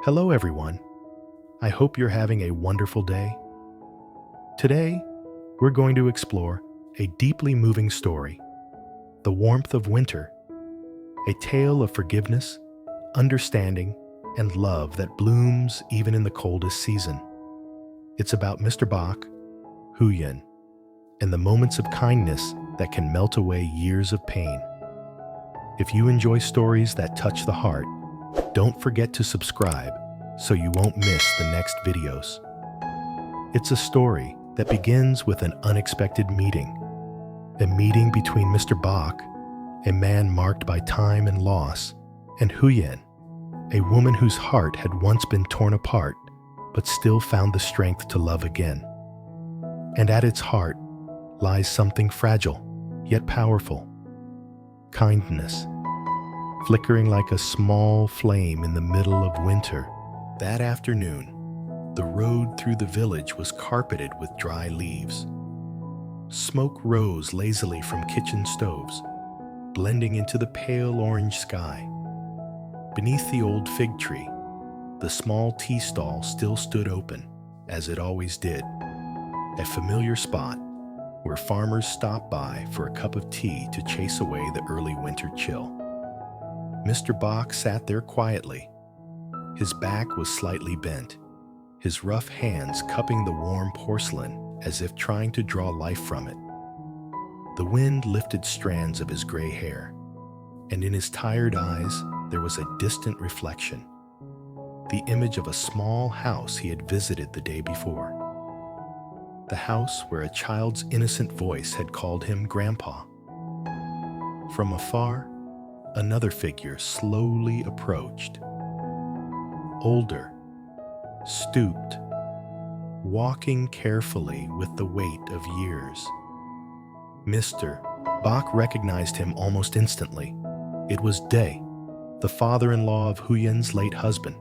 Hello, everyone. I hope you're having a wonderful day. Today, we're going to explore a deeply moving story, The Warmth of Winter, a tale of forgiveness, understanding, and love that blooms even in the coldest season. It's about Mr. Bach, Huyen, and the moments of kindness that can melt away years of pain. If you enjoy stories that touch the heart, don't forget to subscribe so you won't miss the next videos. It's a story that begins with an unexpected meeting. A meeting between Mr. Bach, a man marked by time and loss, and Huyen, a woman whose heart had once been torn apart but still found the strength to love again. And at its heart lies something fragile, yet powerful: kindness, flickering like a small flame in the middle of winter. That afternoon, the road through the village was carpeted with dry leaves. Smoke rose lazily from kitchen stoves, blending into the pale orange sky. Beneath the old fig tree, the small tea stall still stood open, as it always did, a familiar spot where farmers stopped by for a cup of tea to chase away the early winter chill. Mr. Bach sat there quietly. His back was slightly bent, his rough hands cupping the warm porcelain as if trying to draw life from it. The wind lifted strands of his gray hair, and in his tired eyes there was a distant reflection, the image of a small house he had visited the day before. The house where a child's innocent voice had called him Grandpa. From afar, another figure slowly approached. Older, stooped, walking carefully with the weight of years. Mr. Bach recognized him almost instantly. It was Diep, the father-in-law of Huyen's late husband,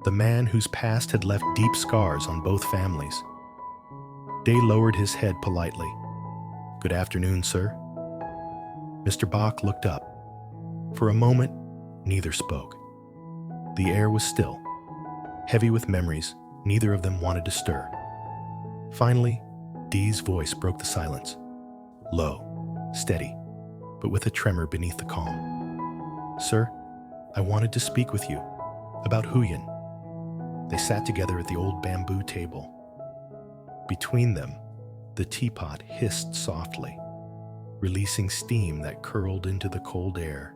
the man whose past had left deep scars on both families. Diep lowered his head politely. "Good afternoon, sir." Mr. Bach looked up. For a moment, neither spoke. The air was still, heavy with memories neither of them wanted to stir. Finally, Diep's voice broke the silence, low, steady, but with a tremor beneath the calm. "Sir, I wanted to speak with you about Huyen." They sat together at the old bamboo table. Between them, the teapot hissed softly, releasing steam that curled into the cold air.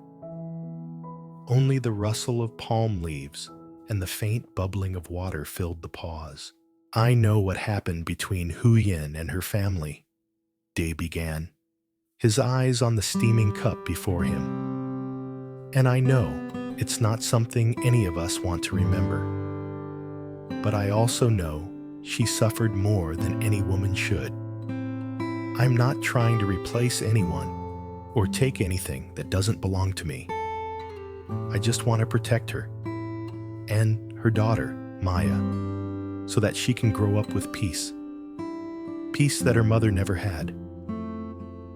Only the rustle of palm leaves and the faint bubbling of water filled the pause. "I know what happened between Huyen and her family," Diep began, his eyes on the steaming cup before him. "And I know it's not something any of us want to remember. But I also know she suffered more than any woman should. I'm not trying to replace anyone or take anything that doesn't belong to me. I just want to protect her and her daughter, Maya, so that she can grow up with peace. Peace that her mother never had."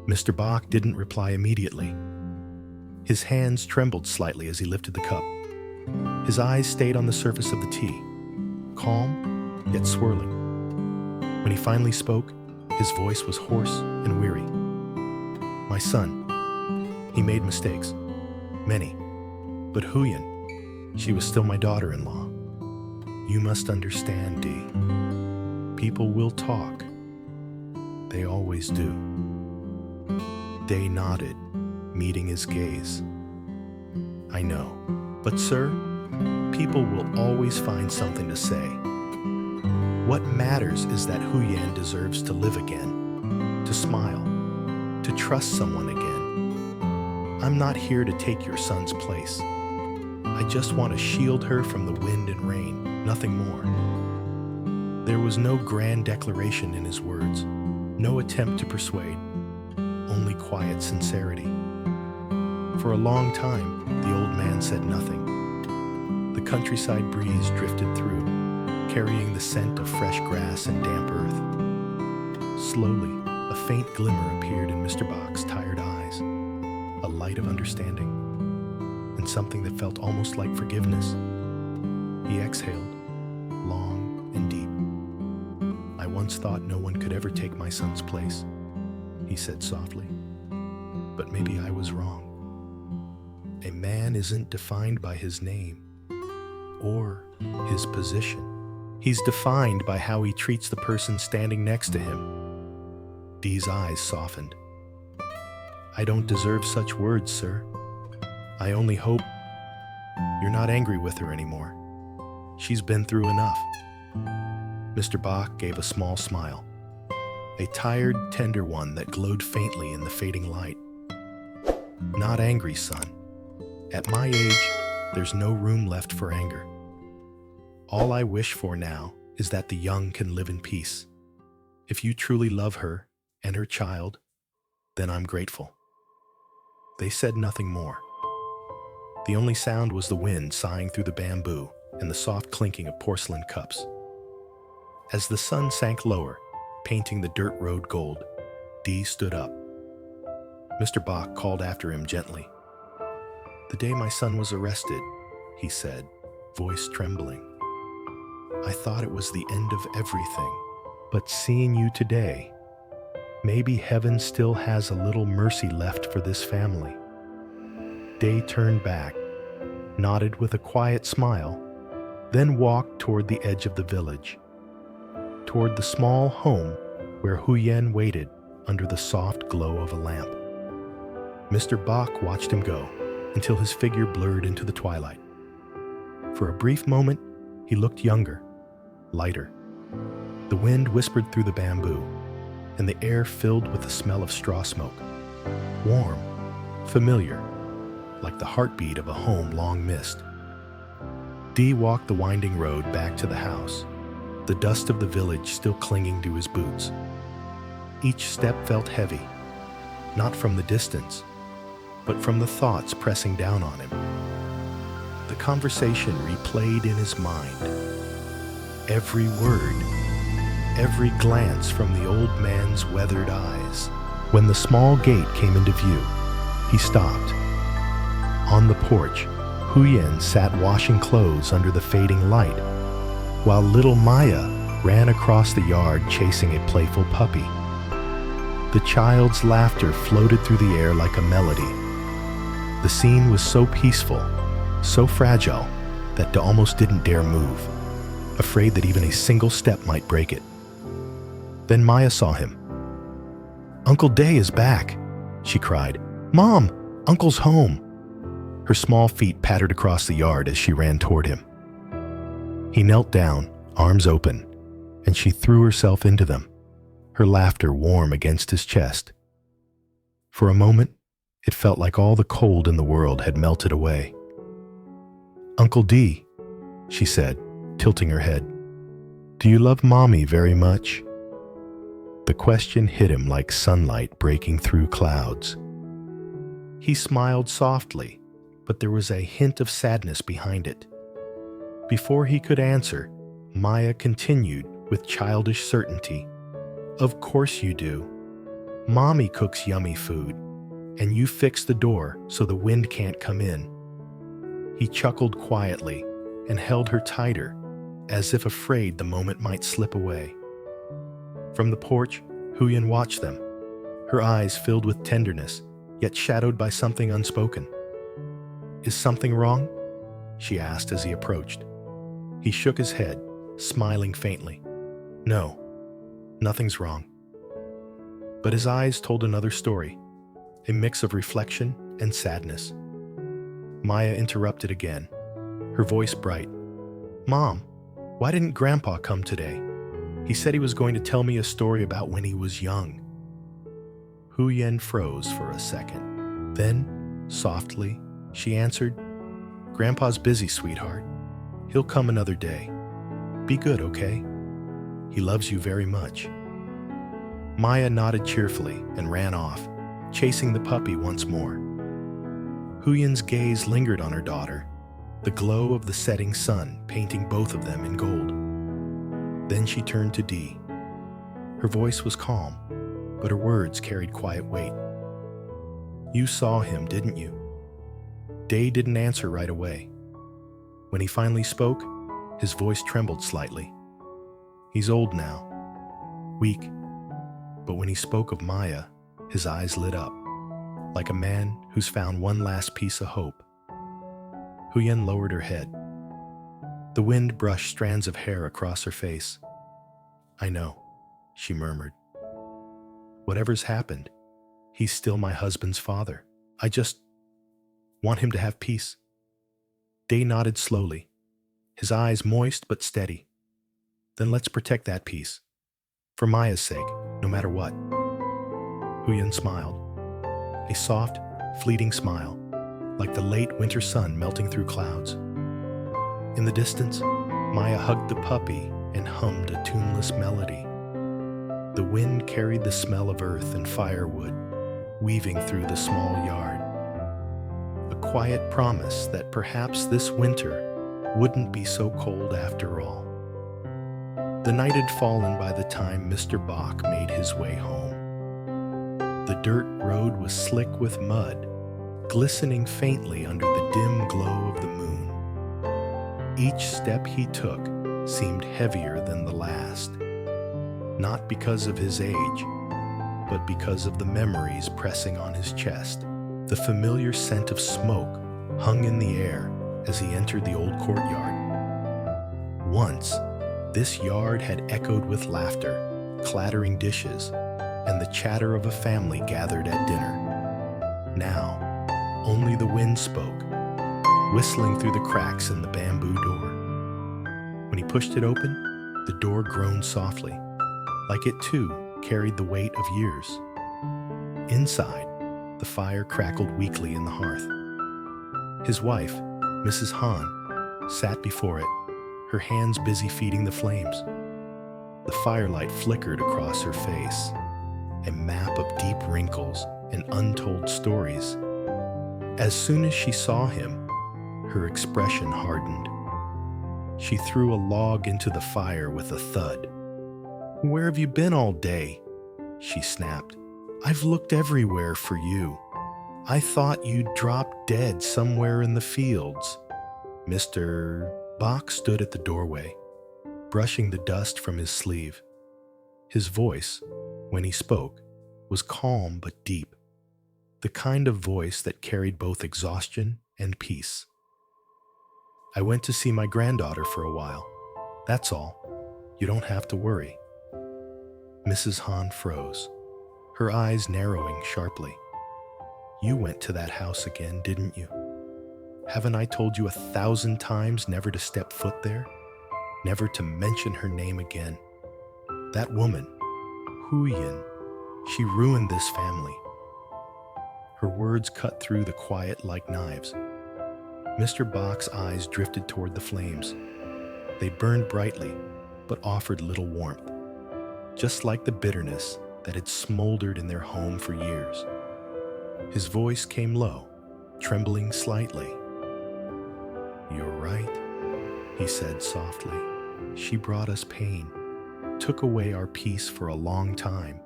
Mr. Bach didn't reply immediately. His hands trembled slightly as he lifted the cup. His eyes stayed on the surface of the tea, calm yet swirling. When he finally spoke, his voice was hoarse and weary. "My son, he made mistakes, many. But Huyen, she was still my daughter-in-law. You must understand, Diep. People will talk. They always do." Diep nodded, meeting his gaze. "I know. But sir, people will always find something to say. What matters is that Huyen deserves to live again, to smile, to trust someone again. I'm not here to take your son's place. I just want to shield her from the wind and rain, nothing more." There was no grand declaration in his words, no attempt to persuade, only quiet sincerity. For a long time, the old man said nothing. The countryside breeze drifted through, carrying the scent of fresh grass and damp earth. Slowly, a faint glimmer appeared in Mr. Bach's tired eyes, a light of understanding, and something that felt almost like forgiveness. He exhaled, long and deep. I once thought no one could ever take my son's place, he said softly. But maybe I was wrong. A man isn't defined by his name or his position. He's defined by how he treats the person standing next to him. Dee's eyes softened. I don't deserve such words, sir. I only hope you're not angry with her anymore. She's been through enough. Mr. Bach gave a small smile, a tired, tender one that glowed faintly in the fading light. Not angry, son. At my age, there's no room left for anger. All I wish for now is that the young can live in peace. If you truly love her and her child, then I'm grateful. They said nothing more. The only sound was the wind sighing through the bamboo and the soft clinking of porcelain cups. As the sun sank lower, painting the dirt road gold, Dee stood up. Mr. Bach called after him gently. The day my son was arrested, he said, voice trembling. I thought it was the end of everything, but seeing you today, maybe heaven still has a little mercy left for this family. Day turned back, nodded with a quiet smile, then walked toward the edge of the village, toward the small home where Huyen waited under the soft glow of a lamp. Mr. Bach watched him go until his figure blurred into the twilight. For a brief moment, he looked younger, lighter. The wind whispered through the bamboo, and the air filled with the smell of straw smoke. Warm, familiar, like the heartbeat of a home long missed. Dee walked the winding road back to the house, the dust of the village still clinging to his boots. Each step felt heavy, not from the distance, but from the thoughts pressing down on him. The conversation replayed in his mind. Every word, every glance from the old man's weathered eyes. When the small gate came into view, he stopped. On the porch, Huyen sat washing clothes under the fading light, while little Maya ran across the yard chasing a playful puppy. The child's laughter floated through the air like a melody. The scene was so peaceful, so fragile, that De almost didn't dare move, afraid that even a single step might break it. Then Maya saw him. "Uncle Day is back," she cried. "Mom, Uncle's home." Her small feet pattered across the yard as she ran toward him. He knelt down, arms open, and she threw herself into them, her laughter warm against his chest. For a moment, it felt like all the cold in the world had melted away. "Uncle D," she said, tilting her head, "do you love Mommy very much?" The question hit him like sunlight breaking through clouds. He smiled softly, but there was a hint of sadness behind it. Before he could answer, Maya continued with childish certainty. "Of course you do. Mommy cooks yummy food, and you fix the door so the wind can't come in." He chuckled quietly and held her tighter, as if afraid the moment might slip away. From the porch, Huyen watched them, her eyes filled with tenderness, yet shadowed by something unspoken. "Is something wrong?" she asked as he approached. He shook his head, smiling faintly. "No, nothing's wrong." But his eyes told another story, a mix of reflection and sadness. Maya interrupted again, her voice bright. "Mom, why didn't Grandpa come today? He said he was going to tell me a story about when he was young." Huyen froze for a second. Then, softly, she answered, "Grandpa's busy, sweetheart. He'll come another day. Be good, okay? He loves you very much." Maya nodded cheerfully and ran off, chasing the puppy once more. Huyen's gaze lingered on her daughter, the glow of the setting sun painting both of them in gold. Then she turned to Dee. Her voice was calm, but her words carried quiet weight. "You saw him, didn't you?" Day didn't answer right away. When he finally spoke, His voice trembled slightly. He's old now, weak, but when he spoke of Maya, his eyes lit up, like a man who's found one last piece of hope. Huyen lowered her head. The wind brushed strands of hair across her face. "I know," she murmured. "Whatever's happened, he's still my husband's father. I just want him to have peace." Day nodded slowly, his eyes moist but steady. "Then let's protect that peace. For Maya's sake, no matter what." Huyen smiled. A soft, fleeting smile, like the late winter sun melting through clouds. In the distance, Maya hugged the puppy and hummed a tuneless melody. The wind carried the smell of earth and firewood, weaving through the small yard. A quiet promise that perhaps this winter wouldn't be so cold after all. The night had fallen by the time Mr. Bach made his way home. The dirt road was slick with mud, glistening faintly under the dim glow of the moon. Each step he took seemed heavier than the last, not because of his age, but because of the memories pressing on his chest. The familiar scent of smoke hung in the air as he entered the old courtyard. Once, this yard had echoed with laughter, clattering dishes, and the chatter of a family gathered at dinner. Now, only the wind spoke, whistling through the cracks in the bamboo door. When he pushed it open, the door groaned softly, like it too carried the weight of years. Inside, the fire crackled weakly in the hearth. His wife, Mrs. Han, sat before it, her hands busy feeding the flames. The firelight flickered across her face, a map of deep wrinkles and untold stories. As soon as she saw him, her expression hardened. She threw a log into the fire with a thud. "Where have you been all day?" she snapped. "I've looked everywhere for you. I thought you'd dropped dead somewhere in the fields." Mr. Bach stood at the doorway, brushing the dust from his sleeve. His voice, when he spoke, was calm but deep, the kind of voice that carried both exhaustion and peace. "I went to see my granddaughter for a while. That's all. You don't have to worry." Mrs. Han froze, her eyes narrowing sharply. "You went to that house again, didn't you? Haven't I told you 1,000 times never to step foot there? Never to mention her name again? That woman, Huyen, she ruined this family." Her words cut through the quiet like knives. Mr. Bach's eyes drifted toward the flames. They burned brightly, but offered little warmth, just like the bitterness that had smoldered in their home for years. His voice came low, trembling slightly. "You're right," he said softly. "She brought us pain, took away our peace for a long time.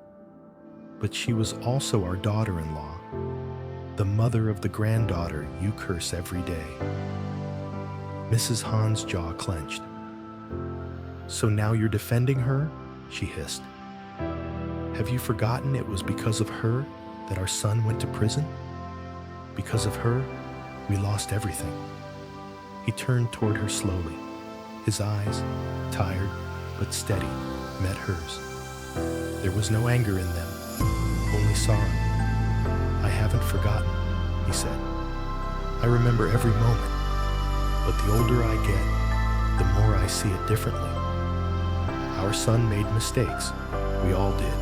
But she was also our daughter-in-law, the mother of the granddaughter you curse every day." Mrs. Han's jaw clenched. "So now you're defending her?" she hissed. "Have you forgotten it was because of her that our son went to prison? Because of her, we lost everything." He turned toward her slowly. His eyes, tired but steady, met hers. There was no anger in them, only sorrow. "I haven't forgotten," he said. "I remember every moment, but the older I get, the more I see it differently. Our son made mistakes. We all did.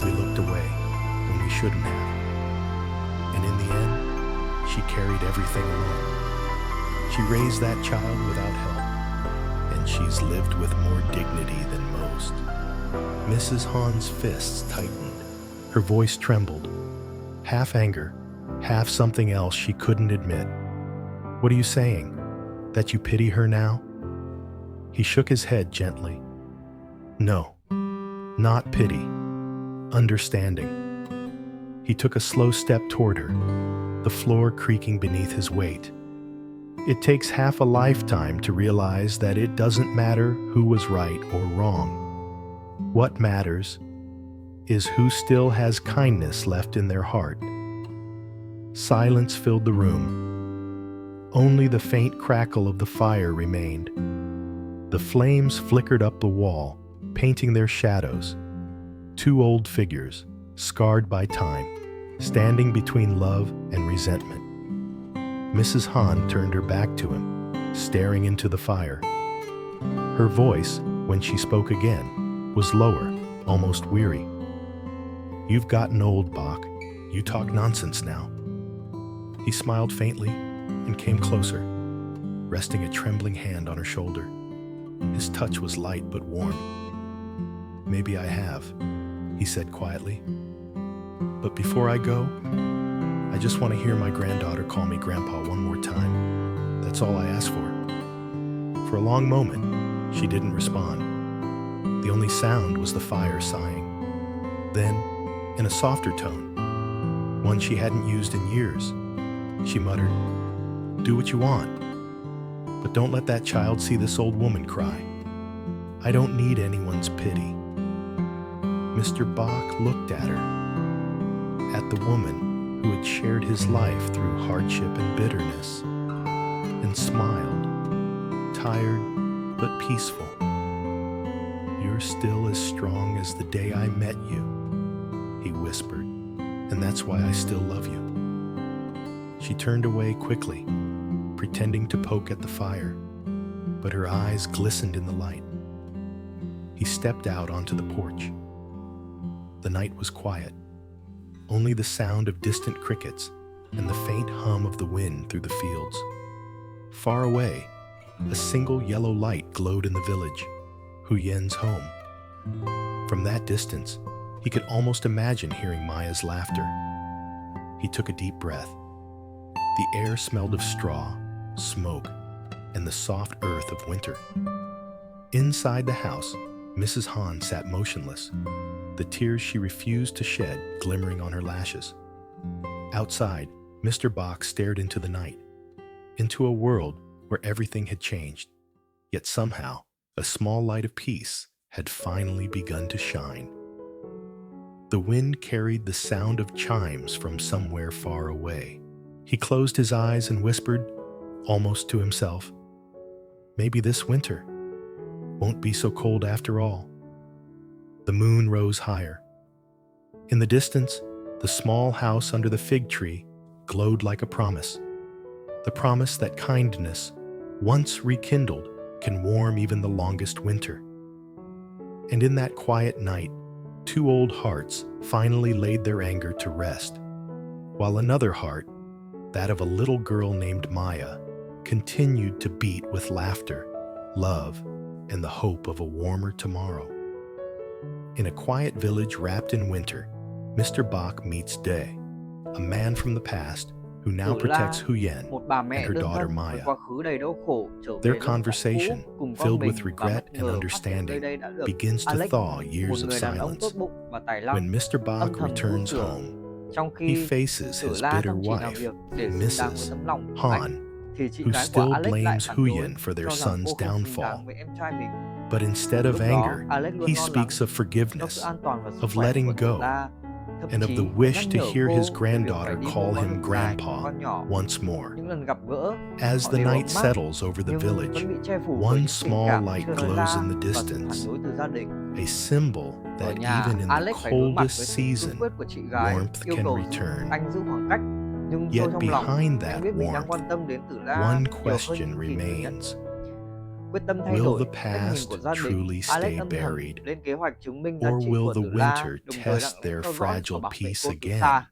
We looked away when we shouldn't have. And in the end, she carried everything alone. She raised that child without help, and she's lived with more dignity than most." Mrs. Han's fists tightened. Her voice trembled, half anger, half something else she couldn't admit. "What are you saying? That you pity her now?" He shook his head gently. "No, not pity. Understanding." He took a slow step toward her, the floor creaking beneath his weight. It takes half a lifetime to realize that it doesn't matter who was right or wrong. What matters is who still has kindness left in their heart. Silence filled the room. Only the faint crackle of the fire remained. The flames flickered up the wall, painting their shadows. Two old figures, scarred by time, standing between love and resentment. Mrs. Han turned her back to him, staring into the fire. Her voice, when she spoke again, was lower, almost weary. "You've gotten old, Bach. You talk nonsense now." He smiled faintly and came closer, resting a trembling hand on her shoulder. His touch was light but warm. "Maybe I have," he said quietly. "But before I go, I just want to hear my granddaughter call me Grandpa one more time. That's all I ask for." For a long moment, she didn't respond. The only sound was the fire sighing. Then, in a softer tone, one she hadn't used in years, she muttered, "Do what you want, but don't let that child see this old woman cry. I don't need anyone's pity." Mr. Bach looked at her, at the woman who had shared his life through hardship and bitterness, and smiled, tired but peaceful. "You're still as strong as the day I met you," he whispered, "and that's why I still love you." She turned away quickly, pretending to poke at the fire, but her eyes glistened in the light. He stepped out onto the porch. The night was quiet. Only the sound of distant crickets and the faint hum of the wind through the fields. Far away, a single yellow light glowed in the village, Huyen's home. From that distance, he could almost imagine hearing Maya's laughter. He took a deep breath. The air smelled of straw, smoke, and the soft earth of winter. Inside the house, Mrs. Han sat motionless, the tears she refused to shed glimmering on her lashes. Outside, Mr. Bach stared into the night, into a world where everything had changed, yet somehow a small light of peace had finally begun to shine. The wind carried the sound of chimes from somewhere far away. He closed his eyes and whispered, almost to himself, "Maybe this winter won't be so cold after all." The moon rose higher. In the distance, the small house under the fig tree glowed like a promise. The promise that kindness, once rekindled, can warm even the longest winter. And in that quiet night, two old hearts finally laid their anger to rest, while another heart, that of a little girl named Maya, continued to beat with laughter, love, and the hope of a warmer tomorrow. In a quiet village wrapped in winter, Mr. Bach meets Dieu, a man from the past who now protects Huyen and her daughter Maya. Their conversation, filled with regret and understanding, begins to thaw years of silence. When Mr. Bach returns home, he faces his bitter wife, Mrs. Han, who still blames Huyen for their son's downfall. But instead of anger, he speaks of forgiveness, of letting go, and of the wish to hear his granddaughter call him Grandpa once more. As the night settles over the village, one small light glows in the distance, a symbol that even in the coldest season, warmth can return. Yet behind that warmth, one question remains. Will the past truly stay buried, or will the winter test their fragile peace again?